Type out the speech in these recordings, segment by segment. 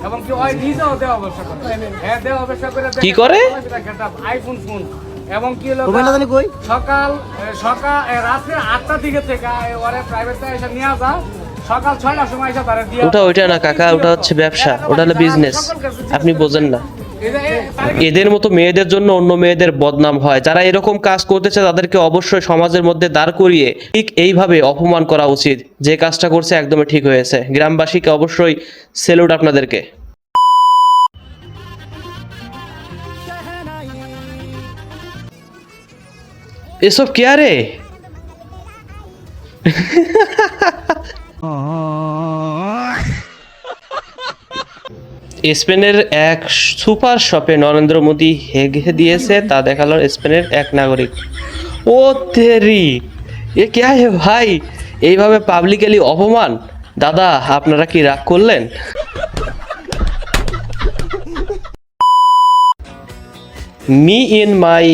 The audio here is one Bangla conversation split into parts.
এবং কি ওই নিজেও দেওয়া ব্যবসা করে। হ্যাঁ দেওয়া ব্যবসা করে কি করে? আইফোন ফোন এবং কি হলো সকাল রাত্রে 8টার দিকে থেকে ওরে প্রাইভেট এসে নিয়ে যা, সকাল 6টার সময় এসে তারা দিয়ে ওটা না কাকা, ওটা হচ্ছে ব্যবসা, ওটা হলো বিজনেস, আপনি বোঝেন না। এদের মতো মেয়েদের জন্য অন্য মেয়েদের বদনাম হয়। যারা এরকম কাজ করতেছে তাদেরকে অবশ্যই সমাজের মধ্যে দাঁড় করিয়ে ঠিক এইভাবে অপমান করা উচিত। যে কাজটা করছে একদমই ঠিক হয়েছে। গ্রামবাসীকে অবশ্যই স্যালুট আপনাদেরকে। এসব কে রে? স্পেনের এক সুপার শপে নরেন্দ্র মোদী হেগে দিয়েছে, তা দেখালো স্পেনের এক নাগরিক। ও তেরি, এ ক্যা হে ভাই? এইভাবে পাবলিকলি অপমান? দাদা আপনারা কি রাগ করলেন? মি ইন মাই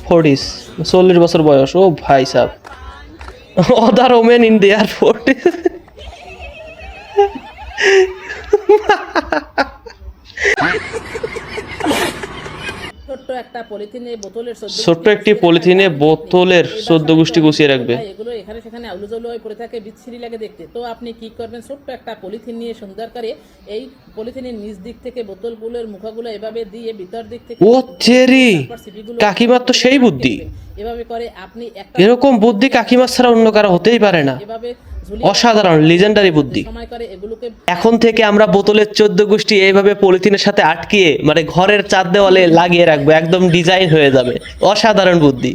40s, 40 বছর বয়স। ও ভাই সাহেব, other women in their 40s। ছোট্ট একটি পলিথিনে বোতলের 14 গোষ্ঠী গুছিয়ে রাখবে। এগুলো এখানে সেখানে আউলুজলু হয়ে পড়ে থাকে, বিচ্ছিরি লাগে দেখতে। তো আপনি কি করবেন? ছোট্ট একটা পলিথিন নিয়ে সুন্দর করে এই পলিথিনের নিচ দিক থেকে বোতলগুলোর মুখগুলো এভাবে দিয়ে ভিতর দিক থেকে ও তেরি, কাকিমার তো সেই বুদ্ধি। এভাবে করে আপনি একটা এরকম বুদ্ধি কাকিমার ছাড়া অন্য কারো হতেই পারে না। এভাবে অসাধারণ, লিজেন্ডারি বুদ্ধি। সময় করে এগুলোকে এখন থেকে আমরা বোতলের 14 গোষ্ঠী এইভাবে পলিথিনের সাথে আটকিয়ে মানে ঘরের চার দেওয়ালে লাগিয়ে রাখবো, একদম ডিজাইন হয়ে যাবে। অসাধারণ বুদ্ধি।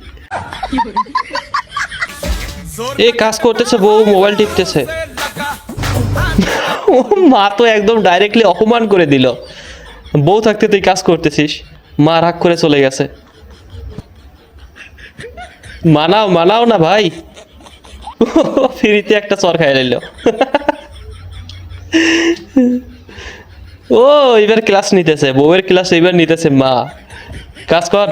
এই কাজ করতেছে, বউ মোবাইল টিপতেছে। ও মা তো একদম ডাইরেক্টলি অপমান করে দিল। বউ থাকতে তুই কাজ করতেছিস? মা রাগ করে চলে গেছে। মানাও মানাও না ভাই। ফ্রিতে একটা চর খাই নিল। ও এবার ক্লাস নিতেছে, বউয়ের ক্লাস এবার নিতেছে মা। কাজ কর।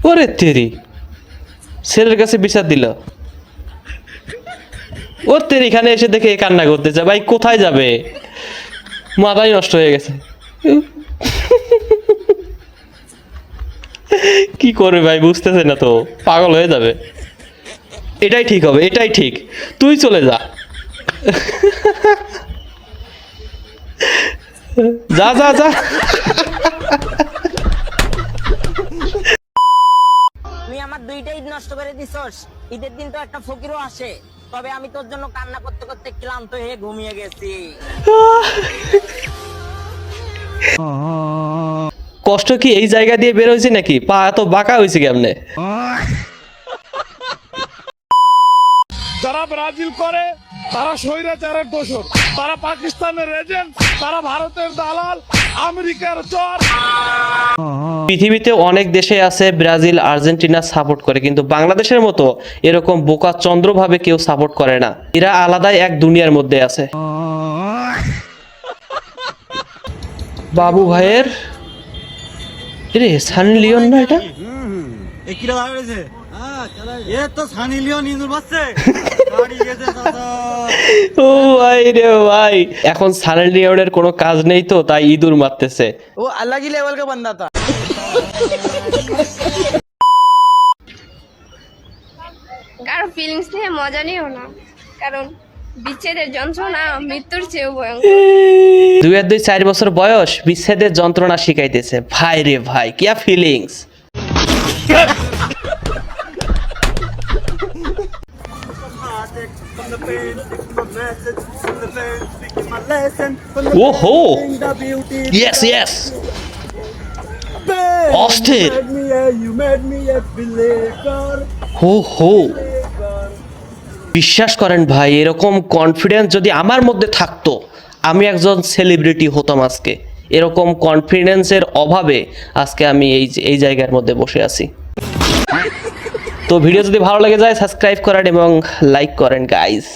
ওরে তেরি, ছেলের কাছে বিচার দিল। ওর তেরি এখানে এসে দেখে কান্না করতেছে। ভাই কোথায় যাবে? মাথাই নষ্ট হয়ে গেছে। কি করবে ভাই, বুঝতেছে না তো, পাগল হয়ে যাবে। এটাই ঠিক হবে, এটাই ঠিক। তুই চলে যা, যা যা যা। তুই আমার দুইটা ঈদ নষ্ট করে দিছস। ঈদের দিন তো একটা ফকিরও আসে, তবে আমি তোর জন্য কান্না করতে করতে ক্লান্ত হয়ে ঘুমিয়ে গেছি। কষ্ট কি এই জায়গা দিয়ে বের হয়েছে নাকি? পা এত বাঁকা হয়েছে কেমনে? যারা ব্রাজিল করে তারা স্বৈরাচারের দোষর, তারা পাকিস্তানের এজেন্ট, তারা ভারতের দালাল, আমেরিকার চর। পৃথিবীতে অনেক দেশে আছে ব্রাজিল আর্জেন্টিনা সাপোর্ট করে, কিন্তু বাংলাদেশের মতো এরকম বোকা চন্দ্রভাবে কেউ সাপোর্ট করে না। এরা আলাদাই এক দুনিয়ার মধ্যে আছে। বাবু ভাইয়ের রে সানি লিওন না এটা? ও ভাই রে ভাই, এখন সানি লিওনের কোনো কাজ নেই তো তাই ইঁদুর মারতেছে। ও अलग ही लेवल का बंदा था। কারো ফিলিংস নিয়ে মজা নিও না, কারণ বিচ্ছেদের যন্ত্রণা মৃত্যুর চেয়েও ভয়ঙ্কর। 2-4 বছর বয়স বিচ্ছেদের যন্ত্রণা শিখাইতেছে। ভাই রে ভাই, কিয়া ফিলিংস। ওহো, ইয়েস ইয়েস, অস্থির। হো হো, বিশ্বাস করেন ভাই, এরকম কনফিডেন্স যদি আমার মধ্যে থাকতো আমি একজন সেলিব্রিটি হতাম আজকে। এরকম কনফিডেন্সের অভাবে আজকে আমি এই জায়গার মধ্যে বসে আছি। তো ভিডিও যদি ভালো লেগে যায় সাবস্ক্রাইব করেন এবং লাইক করেন গাইস।